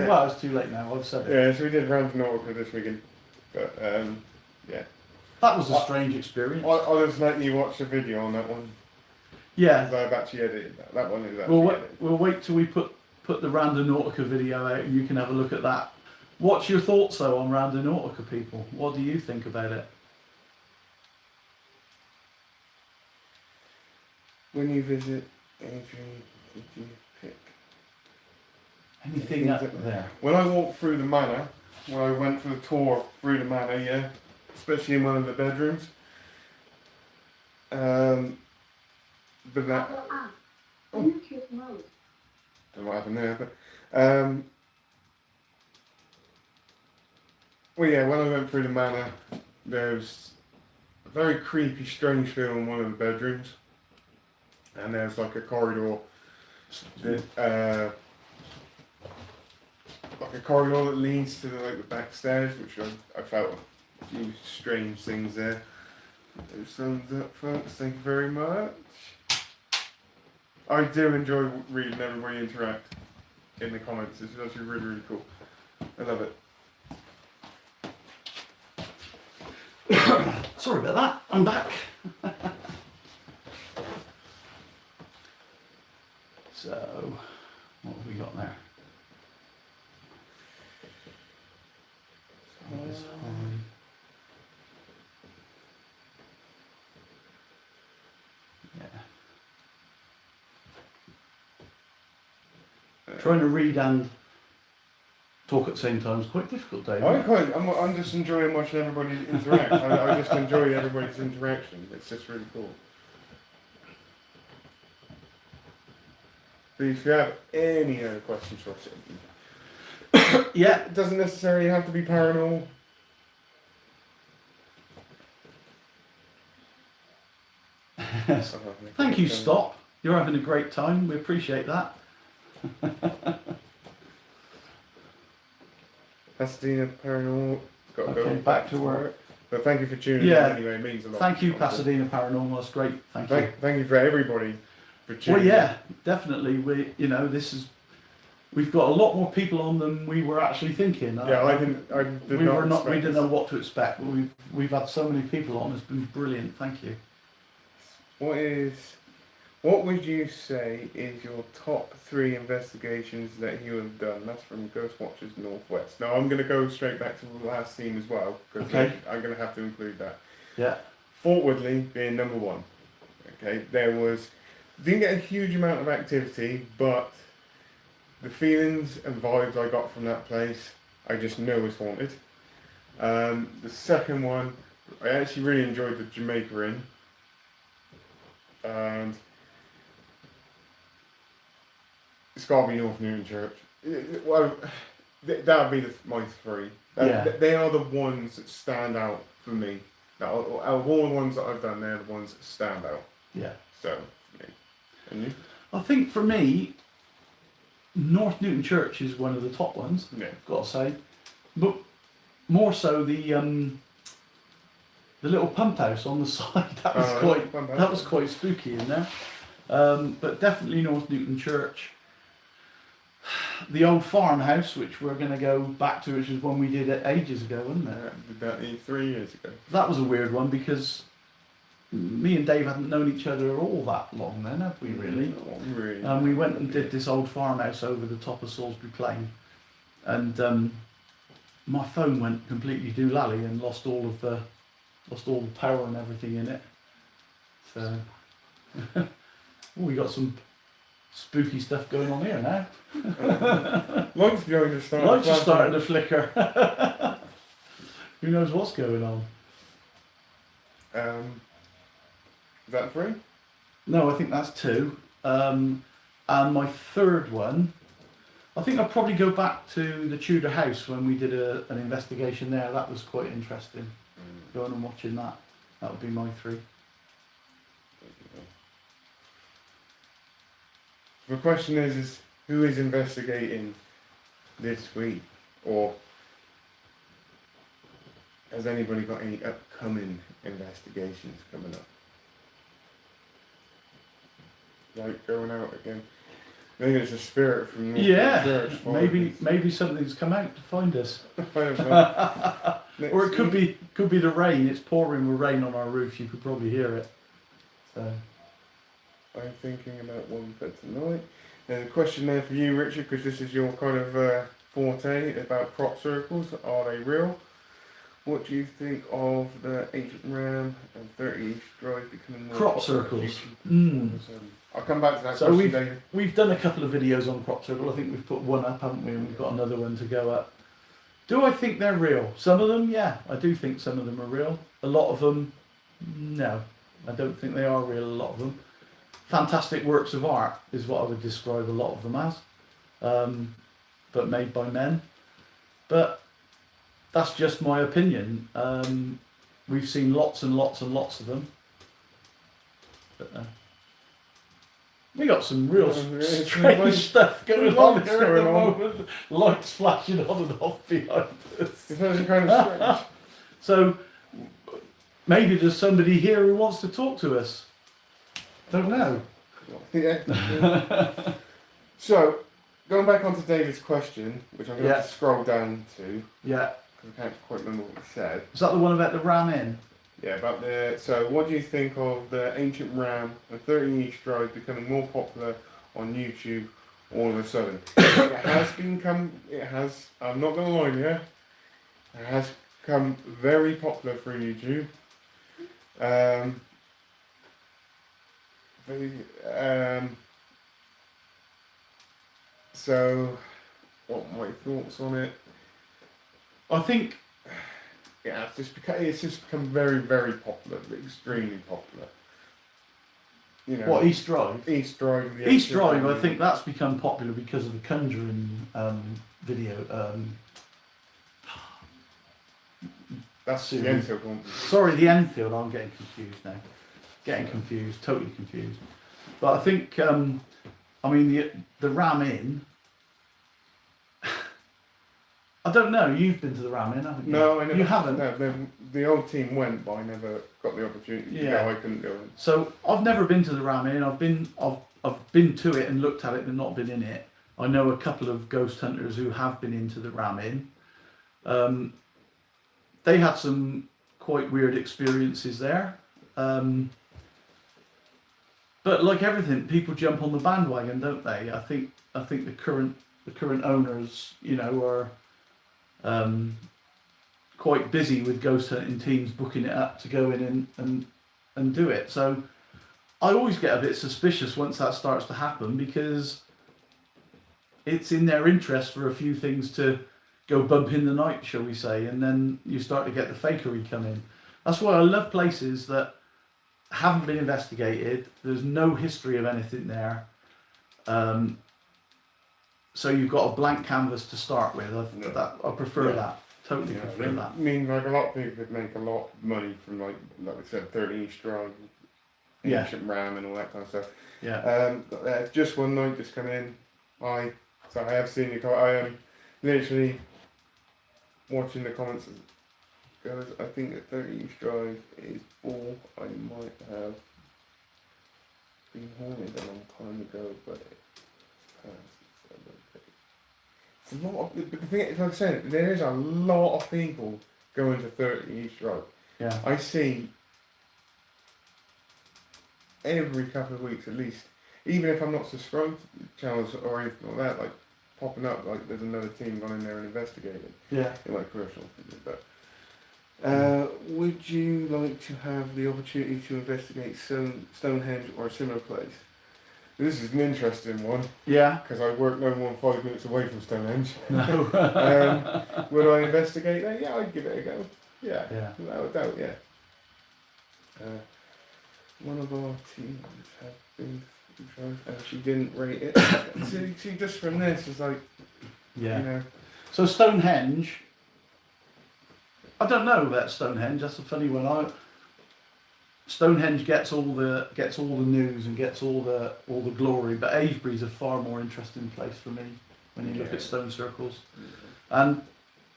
Well, it's too late now. I've said it. Yeah, so we did Randonautica this weekend, but yeah. That was a strange experience. I'll just let you watch the video on that one. Yeah. Because I've actually edited that. That one is actually edited. We'll wait till we put the Randonautica video out and you can have a look at that. What's your thoughts though on Randonautica, people? What do you think about it? When you visit, Adrian, did you pick? Anything up there? When I walked through the manor, when I went for the tour through the manor, yeah, especially in one of the bedrooms, but that, don't know what happened there, but, well yeah, when I went through the manor, there was a very creepy, strange feel in one of the bedrooms, and there's like a corridor that, like a corridor that leads to the back stairs, which I felt a few strange things there. Those thumbs up, folks. Thank you very much. I do enjoy reading everybody interact in the comments. It's actually really, really cool. I love it. Sorry about that. I'm back. So, what have we got there? trying to read and talk at the same time is quite difficult, Dave. I'm just enjoying watching everybody interact. I just enjoy everybody's interaction. It's just really cool. But if you have any other questions for us, Yeah. it doesn't necessarily have to be paranormal. Yes. Thank you, Stop. You're having a great time. We appreciate that. Pasadena Paranormal. Got to Okay, go back to work. But thank you for tuning Yeah. in anyway. It means a lot. Thank you, Pasadena Paranormal. That's great. Thank you. Thank you for everybody for tuning Well, yeah, definitely. We've got a lot more people on than we were actually thinking. in. Yeah, I did not We expect didn't this. know what to expect, but we've had so many people on. It's been brilliant. Thank you. What would you say is your top 3 investigations that you have done? That's from Ghost Watchers Northwest. Now I'm going to go straight back to the last theme as well, because Okay. I'm going to have to include that. Yeah. Fort Woodley being number 1. Okay, didn't get a huge amount of activity, but the feelings and vibes I got from that place, I just know is haunted. The second one, I actually really enjoyed the Jamaica Inn. And it's got to be North Newton Church. Well, that would be my 3. Yeah. They are the ones that stand out for me. Now, out of all the ones that I've done, they're the ones that stand out. Yeah. So, for me. And you? I think for me, North Newton Church is one of the top ones. Yeah. I've got to say, but more so the little pump house on the side. That was quite spooky in there. But definitely North Newton Church. The old farmhouse, which we're going to go back to, which is one we did it ages ago, wasn't it? About 3 years ago. That was a weird one because me and Dave hadn't known each other all that long then, have we really? Not really. And we went and did this old farmhouse over the top of Salisbury Plain, and my phone went completely doolally and lost all the power and everything in it. So we got some spooky stuff going on here now. Lights going to start. Lights are starting to flicker. Who knows what's going on? Is that 3? No, I think that's 2. And my third one, I think I'll probably go back to the Tudor house when we did an investigation there. That was quite interesting. Going and watching that. That would be my 3. The question is who is investigating this week? Or has anybody got any upcoming investigations coming up? Like going out again? Maybe it's a spirit from North Yeah, Church. maybe something's come out to find us. Next Or it could week. be the rain. It's pouring with rain on our roof. You could probably hear it. So I'm thinking about one for tonight. There's a question there for you, Richard, because this is your kind of forte about crop circles. Are they real? What do you think of the Ancient Ram and 30 East Drive becoming more crop popular? circles. I'll come back to that So question, David. we've done a couple of videos on crop circle. I think we've put one up, haven't we? And we've got another one to go up. Do I think they're real? Some of them, yeah. I do think some of them are real. A lot of them, no. I don't think they are real, a lot of them. Fantastic works of art is what I would describe a lot of them as. But made by men. But that's just my opinion. We've seen lots and lots and lots of them. But, we got some real strange stuff going on here at the moment. Lights flashing on and off behind us. It's kind of strange. So maybe there's somebody here who wants to talk to us. Don't know. Yeah. So, going back onto David's question, which I'm going Yeah. to scroll down to, Yeah. because I can't quite remember what he said. Is that the one about the ram in? Yeah, about so what do you think of the Ancient Ram and 30 East Drive becoming more popular on YouTube all of a sudden? I'm not going to lie to you, it has become very popular through YouTube. So, what are my thoughts on it? I think Yeah, it's just become very, very popular, extremely popular. You know, what East Drive. East Drive. The East extra Drive, I value. think that's become popular because of the Conjuring video. That's the series. Enfield one. Sorry, the Enfield. I'm getting confused now. Getting confused, totally confused. But I think, I mean, the Ram Inn. I don't know. You've been to the Ram Inn, haven't you? No, I never. You haven't. No, the old team went, but I never got the opportunity to Yeah. go. I couldn't go. So I've never been to the Ram Inn. I've been to it and looked at it, but not been in it. I know a couple of ghost hunters who have been into the Ram Inn. They had some quite weird experiences there. But like everything, people jump on the bandwagon, don't they? I think the current owners, you know, are quite busy with ghost hunting teams booking it up to go in and do it. So I always get a bit suspicious once that starts to happen, because it's in their interest for a few things to go bump in the night, shall we say, and then you start to get the fakery come in. That's why I love places that haven't been investigated. There's no history of anything there. So you've got a blank canvas to start with. I prefer Yeah. that. Totally Yeah, prefer that. I mean, like a lot of people could make a lot of money from like we said, 13 East Drive, Yeah. ancient Ram, and all that kind of stuff. Yeah. Just one night, just come in. So I have seen the. I am literally watching the comments. Guys, I think that 30 East Drive is bull. I might have been haunted a long time ago, but it's past. It's a lot of. But the thing is, like I said, there is a lot of people going to 30 East Drive. Yeah. I see every couple of weeks at least, even if I'm not subscribed to the channels or anything like that, like popping up, like there's another team gone in there and investigated Yeah. in my personal opinion. But would you like to have the opportunity to investigate Stonehenge or a similar place? This is an interesting one Yeah. because I work no more than 5 minutes away from Stonehenge. No. Would I investigate that? Yeah, I'd give it a go. Yeah, Yeah. without a doubt, yeah. One of our teams have been and she didn't rate it. see, just from this, it's like, Yeah. you know, So Stonehenge. I don't know about Stonehenge. That's a funny one. Stonehenge gets all the news and gets all the glory, but Avebury's a far more interesting place for me when you look at stone circles. And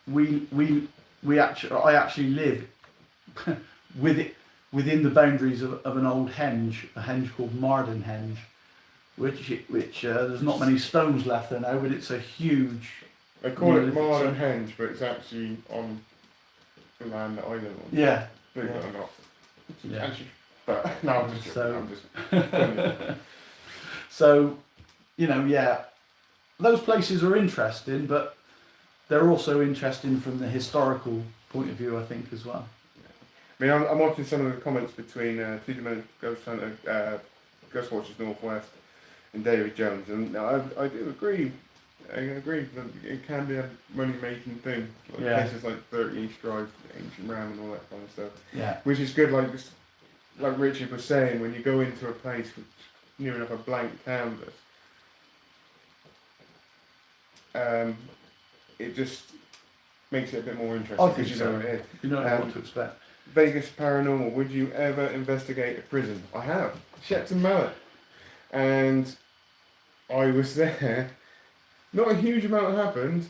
I actually live within the boundaries of an old henge, a henge called Marden Henge, which there's not many stones left there now, but it's a huge. they call it Neolithic Marden site. Henge, but it's actually on the land that I live on. Yeah. Believe it Yeah. or not. It's Yeah. actually, but no, I'm just joking. So- I'm just. So, those places are interesting, but they're also interesting from the historical point of view, I think, as well. I mean, I'm watching some of the comments between Two Dimensional Ghost Hunter, Ghost Watchers Northwest, and David Jones, and I do agree. I agree that it can be a money-making thing. Like Yeah. places like 30 East Drive, Ancient Ram, and all that kind of stuff. Yeah. Which is good, like Richard was saying, when you go into a place which near enough a blank canvas, it just makes it a bit more interesting I think because you so. know what it is. You know what to expect. Vegas Paranormal, would you ever investigate a prison? I have. Shepton Mallet. And I was there. Not a huge amount happened,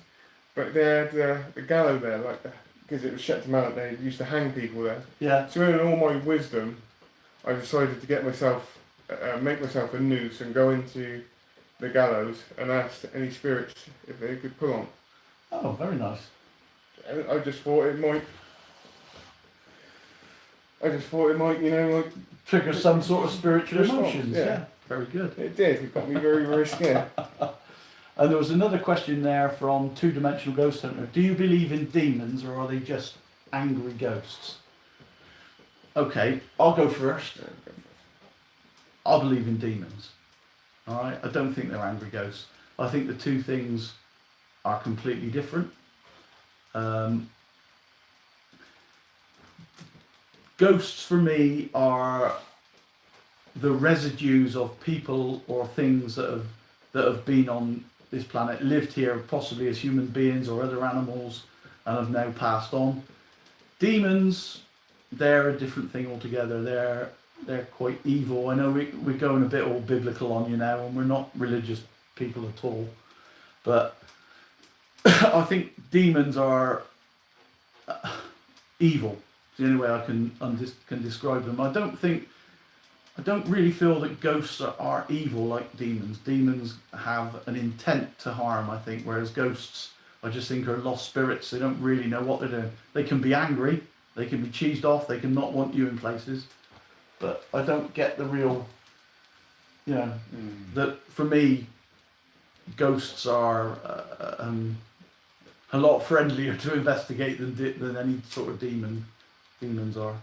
but they had the gallows there, because it was Shepton Mallet, they used to hang people there. Yeah. So in all my wisdom, I decided to get myself, make myself a noose and go into the gallows and ask any spirits if they could pull on. Oh, very nice. And I just thought it might, Trigger some sort of spiritual Response, emotions. yeah. Yeah. Very good. it did. It got me very, very scared. And there was another question there from Two Dimensional Ghost Hunter. Do you believe in demons, or are they just angry ghosts? Okay, I'll go first. I believe in demons. Alright, I don't think they're angry ghosts. I think the two things are completely different. Ghosts for me are the residues of people or things that have been on this planet, lived here possibly as human beings or other animals, and have now passed on. Demons, they're a different thing altogether. They're quite evil. I know we're going a bit all biblical on you now, and we're not religious people at all, but I think demons are evil. It's the only way I can describe them. I don't really feel that ghosts are evil like demons. Demons have an intent to harm, I think, whereas ghosts, I just think, are lost spirits. They don't really know what they're doing. They can be angry, they can be cheesed off, they can not want you in places, but I don't get the real, that for me, ghosts are a lot friendlier to investigate than any sort of demons are.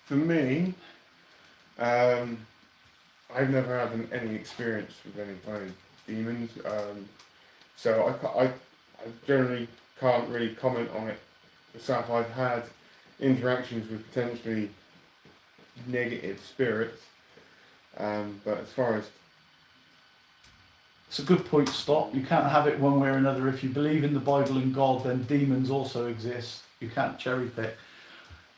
For me, I've never had any experience with any kind of demons, so I generally can't really comment on it myself. I've had interactions with potentially negative spirits, but as far as It's a good point to stop. You can't have it one way or another. If you believe in the Bible and God, then demons also exist. You can't cherry pick.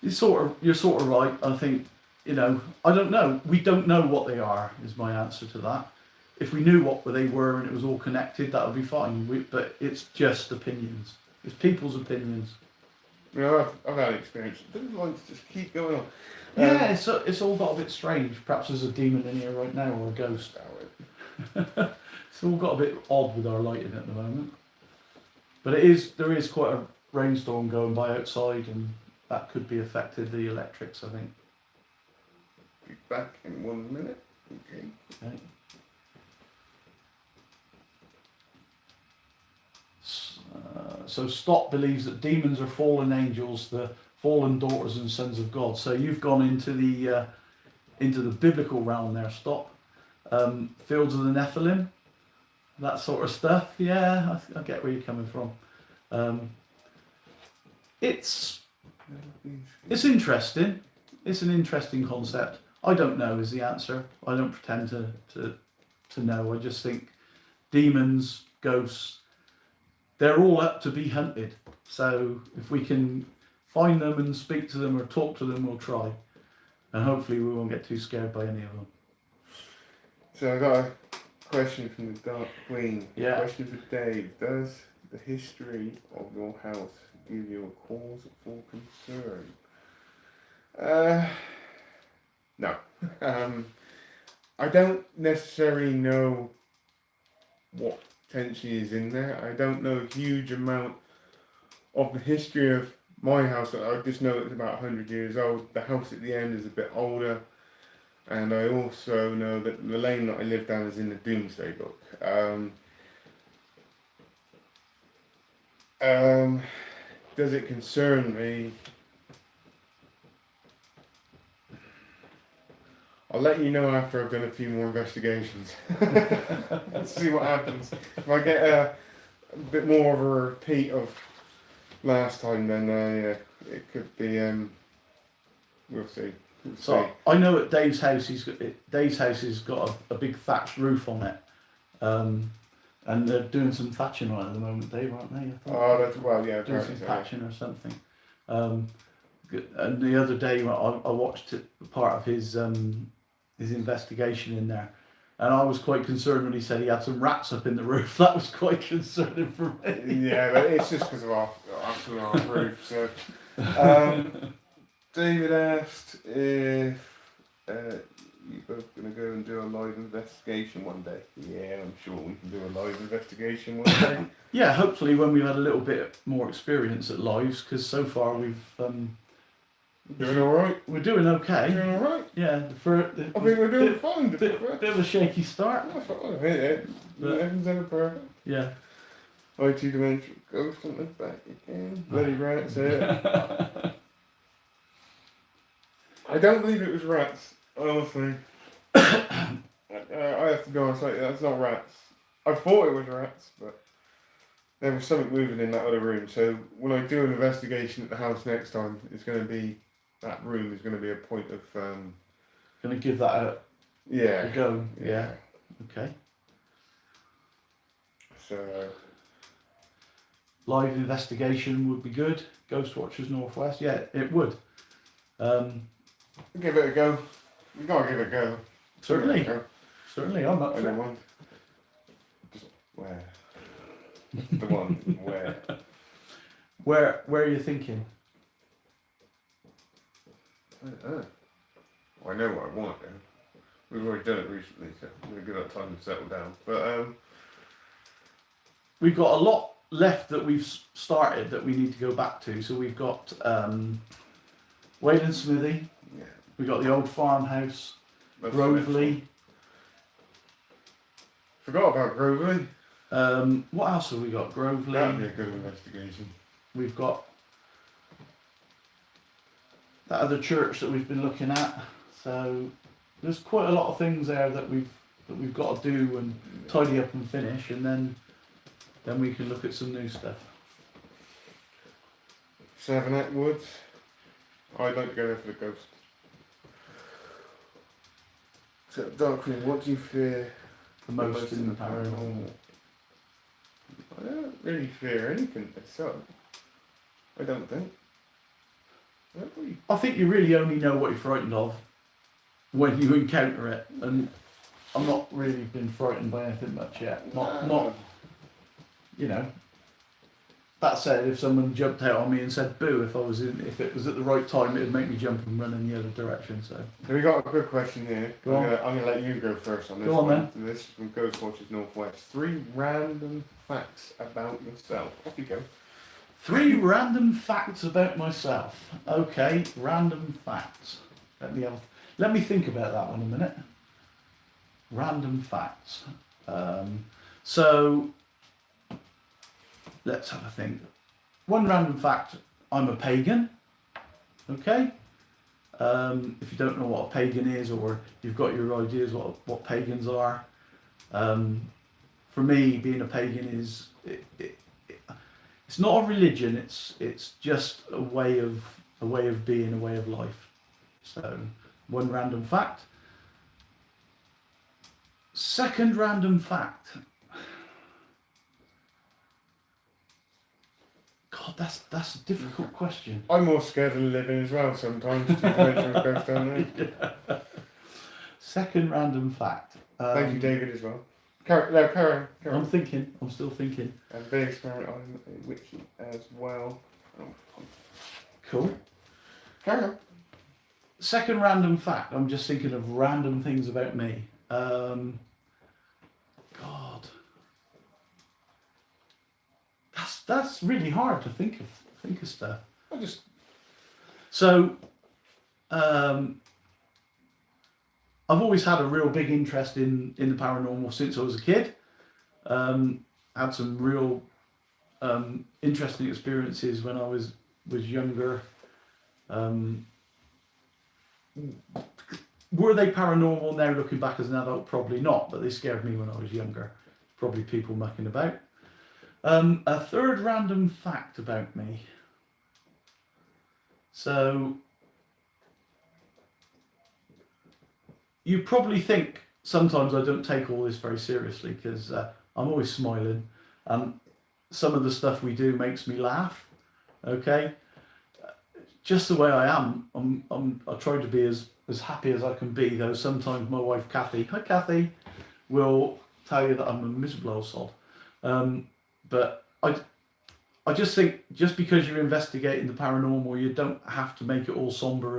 You're sort of right. I think, I don't know. We don't know what they are, is my answer to that. If we knew what they were and it was all connected, that would be fine. But it's just opinions. It's people's opinions. I've had experience. The lines just keep going on. Yeah, it's all got a bit strange. Perhaps there's a demon in here right now, or a ghost. It's all got a bit odd with our lighting at the moment. But there is quite a rainstorm going by outside, and that could be affected the electrics, I think. Be back in 1 minute. Okay. So Stott believes that demons are fallen angels, the fallen daughters and sons of God. So you've gone into the biblical realm there, Stott. Fields of the Nephilim, that sort of stuff. Yeah, I get where you're coming from. It's interesting. It's an interesting concept. I don't know is the answer. I don't pretend to know. I just think demons, ghosts, they're all up to be hunted. So if we can find them and speak to them or talk to them, we'll try. And hopefully we won't get too scared by any of them. So I've got a question from the Dark Queen. Yeah. Question for Dave. Does the history of your house give you a cause for concern? No. I don't necessarily know what potentially is in there. I don't know a huge amount of the history of my house. I just know it's about 100 years old. The house at the end is a bit older. And I also know that the lane that I live down is in the Doomsday Book. Does it concern me? I'll let you know after I've done a few more investigations. Let's see what happens. If I get a bit more of a repeat of last time, then yeah, it could be. We'll see. So I know at Dave's house, Dave's house has got a big thatched roof on it, and they're doing some thatching on it at the moment, Dave, aren't they? Oh, that's well, yeah, doing some patching or something. And the other day, I watched part of his investigation in there, and I was quite concerned when he said he had some rats up in the roof. That was quite concerning for me. Yeah, but it's just because of our roof. So. David asked if you're both going to go and do a live investigation one day. Yeah, I'm sure we can do a live investigation one day. Yeah, hopefully when we've had a little bit more experience at lives, because so far we've doing all right. We're doing okay. Doing all right. Yeah, I think we're doing fine. Bit of a shaky start. That's what I hate it. Everything's ever perfect. Yeah. IT Dimensional Ghost Hunter back again. Bloody rats here. I don't believe it was rats, honestly. I have to be honest, like, that's not rats. I thought it was rats, but there was something moving in that other room. So when I do an investigation at the house next time, it's going to be that room is going to be a point of Gonna give that a yeah, go. Yeah. Okay. So Live investigation would be good. Ghost Watchers Northwest. Yeah, it would. give it a go. You gotta give it a go. Certainly. Give it a go. Certainly, I'm up I for don't it. mind. Just where? The one where? Where are you thinking? I don't know. Well, I know what I want now. We've already done it recently, so I'm gonna give that time to settle down. But We've got a lot left that we've started that we need to go back to. So we've got Wayland Smithy. yeah. We've got the old farmhouse, That's Grovely. Forgot about Grovely. What else have we got? That'd be Grovely. a good investigation. We've got that other church that we've been looking at. So there's quite a lot of things there that we've got to do and tidy up and finish, and then we can look at some new stuff. Savernake Woods. I'd like to go there for the ghost. So, Darkwing, what do you fear The most in the paranormal. I don't really fear anything myself. I don't think. Don't we? I think you really only know what you're frightened of when you encounter it, and I'm not really been frightened by anything much yet. Not you know. That said, if someone jumped out on me and said boo, if it was at the right time, it'd make me jump and run in the other direction. So So we got a good question here. Go on. I'm gonna let you go first on this Go on, one. This is from Ghost Watchers Northwest. 3 random facts about yourself. Off you go. 3 random facts about myself. Okay, random facts. Let me think about that one a minute. Random facts. So let's have a think. One random fact: I'm a pagan. Okay. If you don't know what a pagan is, or you've got your ideas what pagans are, for me, being a pagan is it's not a religion. It's just a way of being, a way of life. So, one random fact. Second random fact. God, that's a difficult question. I'm more scared of living as well sometimes. To mention a ghost down there. Second random fact. Thank you, David, as well. Carry I'm on. thinking. I'm still thinking. And big experiment on Witchy as well. Cool. Carry on. Second random fact. I'm just thinking of random things about me. God, that's really hard to think of stuff. I just So, I've always had a real big interest in the paranormal since I was a kid. Had some real interesting experiences when I was younger. Were they paranormal now looking back as an adult? Probably not, but they scared me when I was younger. Probably people mucking about. A third random fact about me. So, you probably think sometimes I don't take all this very seriously because I'm always smiling, and some of the stuff we do makes me laugh. Okay, just the way I am. I try to be as happy as I can be. Though sometimes my wife Kathy, hi Kathy, will tell you that I'm a miserable old sod. But I just think just because you're investigating the paranormal, you don't have to make it all somber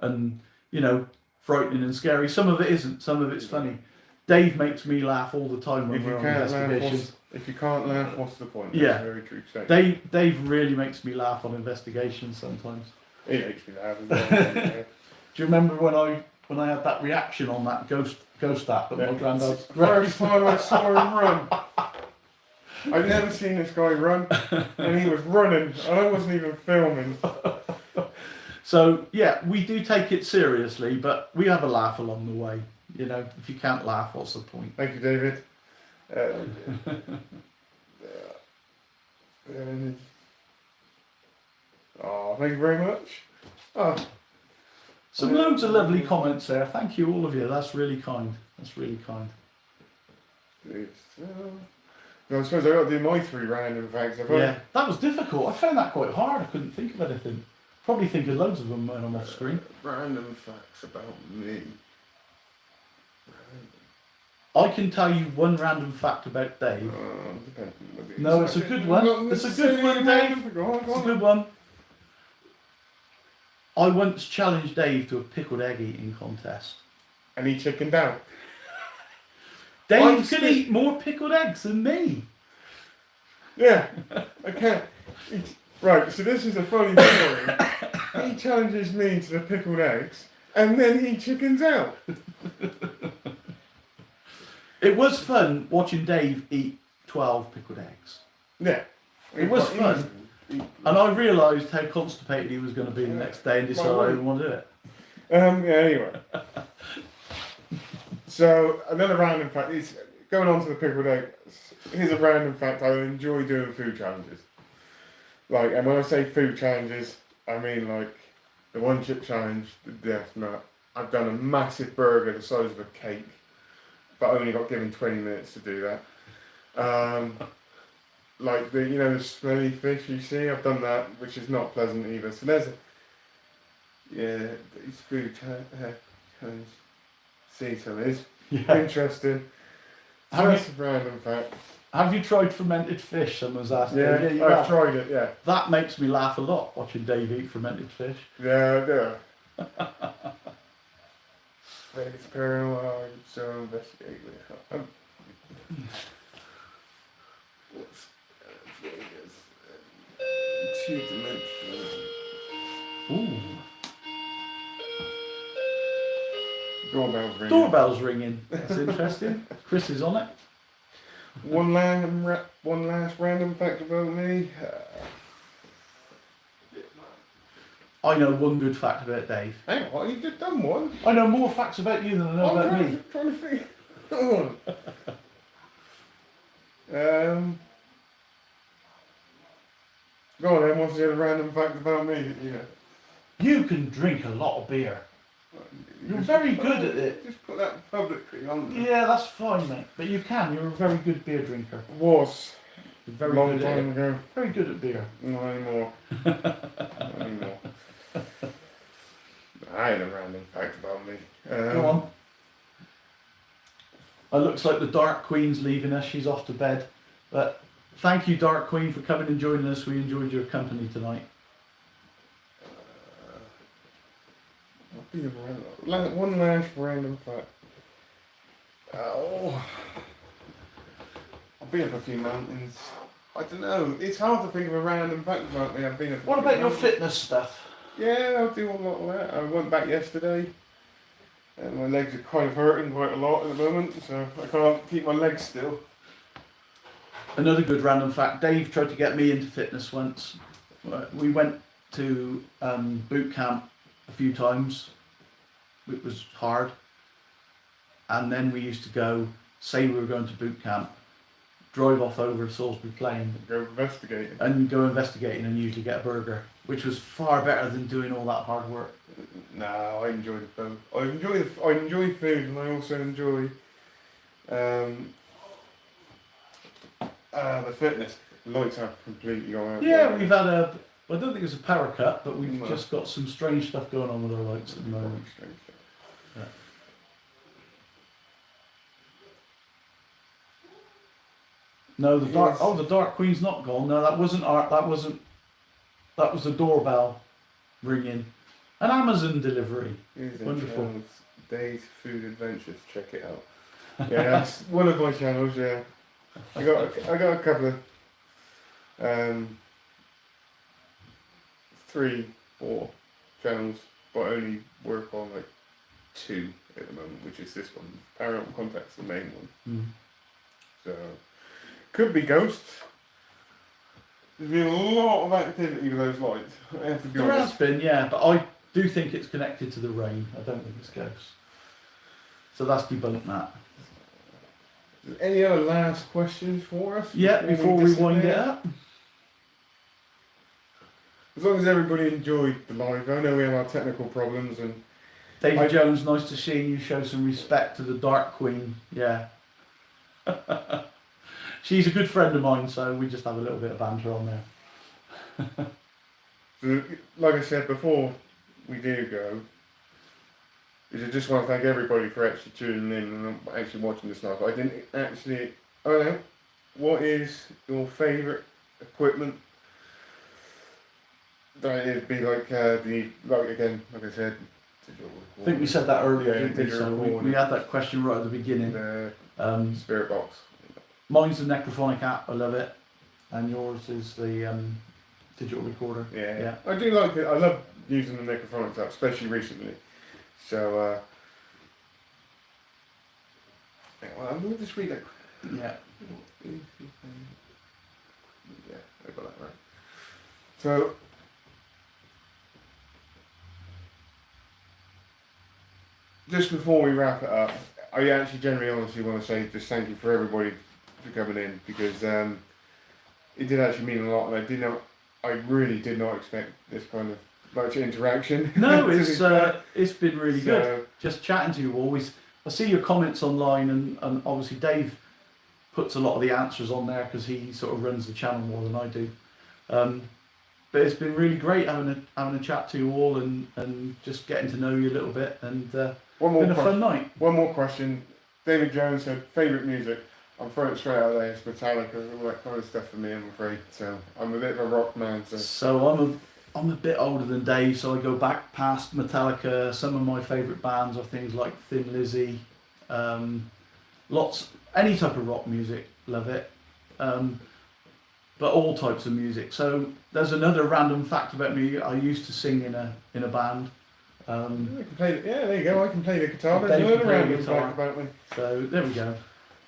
and you know, frightening and scary. Some of it isn't. Some of it's funny. Dave makes me laugh all the time when we're on investigations. If you can't laugh, what's the point? Yeah. That's a very true statement. Dave really makes me laugh on investigations sometimes. He makes me laugh as well. Do you remember when I had that reaction on that ghost app that my granddad? First time I saw him run. I'd never seen this guy run, and he was running, and I wasn't even filming. So yeah, we do take it seriously, but we have a laugh along the way. You know, if you can't laugh, what's the point? Thank you, David. Oh, thank you very much. Oh, Some loads of lovely comments there. Thank you, all of you. That's really kind. That's really kind. no, I suppose I got to do my 3 random facts. Have I? Yeah, that was difficult. I found that quite hard. I couldn't think of anything. Probably think of loads of them when I'm off screen. Random facts about me. I can tell you one random fact about Dave. Depends. No, it's a good one. It's a good one, Dave. Go on, go It's a on. good one. I once challenged Dave to a pickled egg eating contest. And he chickened out. Dave can eat more pickled eggs than me. Yeah, I can't. Right, so this is a funny story. He challenges me to the pickled eggs, and then he chickens out. It was fun watching Dave eat 12 pickled eggs. Yeah. It was fun. And I realised how constipated he was going to be the next day and decided I didn't want to do it. Yeah, anyway. So, another random fact is going on to the pickled egg. Here's a random fact. I enjoy doing food challenges. Like, and when I say food challenges, I mean like the one chip challenge, the death nut. I've done a massive burger the size of a cake, but I only got given 20 minutes to do that. Like the smelly fish you see, I've done that, which is not pleasant either. So there's these food challenges. See, so it is interesting. So that's a random fact. Have you tried fermented fish? Someone's asked. Yeah, you I've have. tried it. Yeah, That makes me laugh a lot watching Dave eat fermented fish. yeah. Vegas paranormal, so investigate with. What's Vegas? 2-dimensional. Ooh. Doorbell's ringing. Doorbell's ringing. That's interesting. Chris is on it. One last random fact about me. I know one good fact about Dave. Hang on, you just done one. I know more facts about you than I know about me. Trying to figure. Hold on. Go on then. What's the other random fact about me? That you know? You can drink a lot of beer. You're very good at it. Just put that publicly on there. Yeah, that's fine, mate. But you can. You're a very good beer drinker. Was You're very long good at time it. ago. Very good at beer. Not anymore. Not anymore. I had a random fact about me. Go on. It looks like the Dark Queen's leaving us. She's off to bed. But thank you, Dark Queen, for coming and joining us. We enjoyed your company tonight. One last random fact. Oh, I've been up a few mountains. I don't know. It's hard to think of a random fact about me. I've been up. What about your fitness stuff? Yeah, I'll do a lot of that. I went back yesterday, and my legs are kind of hurting quite a lot at the moment, so I can't keep my legs still. Another good random fact. Dave tried to get me into fitness once. We went to boot camp a few times. It was hard. And then we used to go, say we were going to boot camp, drive off over to Salisbury Plain Go investigating. and go investigating and usually get a burger, which was far better than doing all that hard work. No, I enjoy the both. I enjoy food, and I also enjoy the fitness. The lights have completely gone out. Yeah, we've had a, I don't think it's a power cut, but we've No. just got some strange stuff going on with our lights at the moment. Yeah. No, the dark. Yes. Oh, the Dark Queen's not gone. No, that wasn't art. That was the doorbell ringing. An Amazon delivery. Here's Wonderful. channels, Days Food Adventures. Check it out. Yeah, that's one of my channels. Yeah, I got a couple of 3, 4 channels, but I only work on like 2 at the moment, which is this one. Paranormal Contact's the main one. Mm. So could be ghosts. There's been a lot of activity with those lights. I have to be There has honest. been, yeah, but I do think it's connected to the rain. I don't think it's ghosts. So that's debunked that. Any other last questions for us? Yeah, before we wind it disappear? up. As long as everybody enjoyed the live, I know we have our technical problems and David Jones, nice to see you show some respect to the Dark Queen. Yeah. She's a good friend of mine, so we just have a little bit of banter on there. so, like I said before, we do go. I just want to thank everybody for actually tuning in and actually watching this live. I don't know, what is your favourite equipment? That it'd be like like I said, digital I think we said that earlier, Yeah, didn't we? So we had that question right at the beginning. the Um, Spirit Box. mine's the Necrophonic app, I love it. And yours is the digital recorder. Yeah, I do like it. I love using the Necrophonics app, especially recently. So, well, we'll just read that. Yeah. Yeah, I got that right. So, just before we wrap it up, I actually genuinely honestly want to say just thank you for everybody for coming in, because it did actually mean a lot, and I really did not expect this kind of much interaction. No, to be fair. it's been really good. Just chatting to you always. I see your comments online, and obviously Dave puts a lot of the answers on there because he sort of runs the channel more than I do. But it's been really great having a chat to you all and just getting to know you a little bit, and One more been a question. fun night. One more question. David Jones said, favourite music. I'm throwing it straight out there. It's Metallica, all that kind of stuff for me, I'm afraid. So I'm a bit of a rock man. So I'm a bit older than Dave, so I go back past Metallica. Some of my favourite bands are things like Thin Lizzy, any type of rock music, love it. But all types of music. So there's another random fact about me. I used to sing in a band. I can play, there you go. I can play the guitar. Dave There's can another play the random guitar. fact about me. So there we go.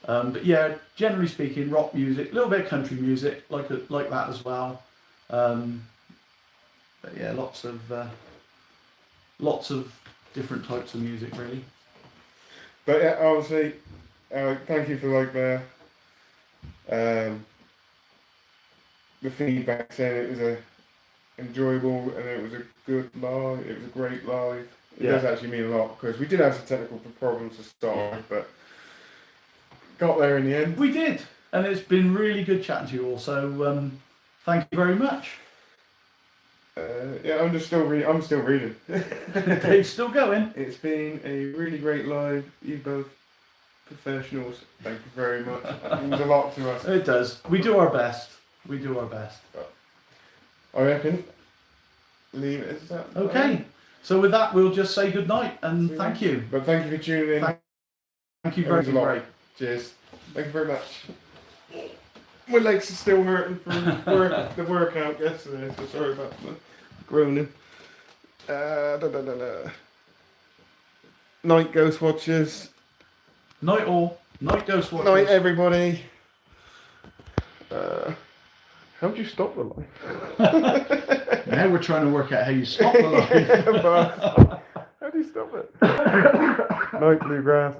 But yeah, generally speaking, rock music, a little bit of country music, like that as well. But yeah, lots of different types of music, really. But yeah, obviously, thank you for the feedback saying it was enjoyable and it was a good live. It was a great live. It does actually mean a lot, because we did have some technical problems to start with, but got there in the end. We did, and it's been really good chatting to you all. So thank you very much. Yeah, I'm still reading. Dave's still going. It's been a really great live. You both professionals. Thank you very much. It means a lot to us. It does. We do our best. I reckon. Leave it as that. Okay. So with that, we'll just say good night and thank you. But thank you for tuning in. Thank you It very means a lot. much. Cheers. Thank you very much. My legs are still hurting from the workout yesterday, so sorry about the groaning. Night, Ghost Watchers. Night all. Night Ghost Watchers. Night, everybody. How do you stop the life? Now we're trying to work out how you stop the life. How do you stop it? Night, Bluegrass.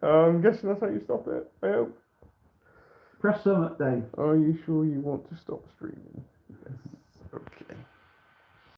I'm guessing that's how you stop it. I hope. Press some up, Dave. Are you sure you want to stop streaming? Yes. Okay.